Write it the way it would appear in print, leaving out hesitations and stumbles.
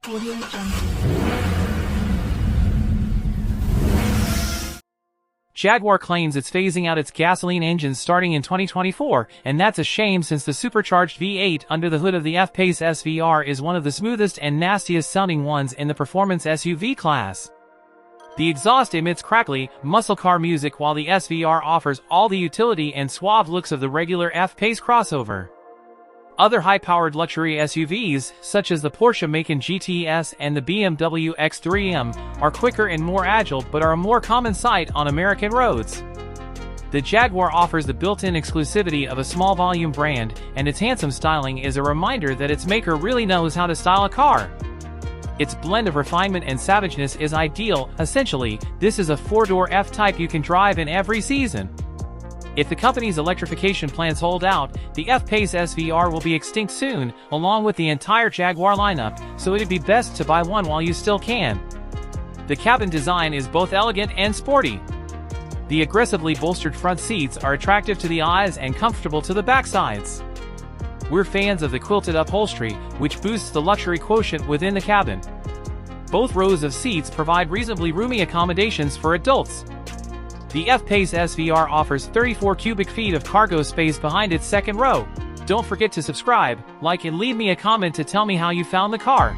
Audio Jungle. Jaguar claims it's phasing out its gasoline engines starting in 2024, and that's a shame since the supercharged V8 under the hood of the F-Pace SVR is one of the smoothest and nastiest sounding ones in the performance SUV class. The exhaust emits crackly, muscle car music while the SVR offers all the utility and suave looks of the regular F-Pace crossover. Other high-powered luxury SUVs, such as the Porsche Macan GTS and the BMW X3M, are quicker and more agile but are a more common sight on American roads. The Jaguar offers the built-in exclusivity of a small-volume brand, and its handsome styling is a reminder that its maker really knows how to style a car. Its blend of refinement and savageness is ideal. Essentially, this is a four-door F-Type you can drive in every season. If the company's electrification plans hold out, the F-Pace SVR will be extinct soon, along with the entire Jaguar lineup, so it'd be best to buy one while you still can. The cabin design is both elegant and sporty. The aggressively bolstered front seats are attractive to the eyes and comfortable to the backsides. We're fans of the quilted upholstery, which boosts the luxury quotient within the cabin. Both rows of seats provide reasonably roomy accommodations for adults. The F-Pace SVR offers 34 cubic feet of cargo space behind its second row. Don't forget to subscribe, like and leave me a comment to tell me how you found the car.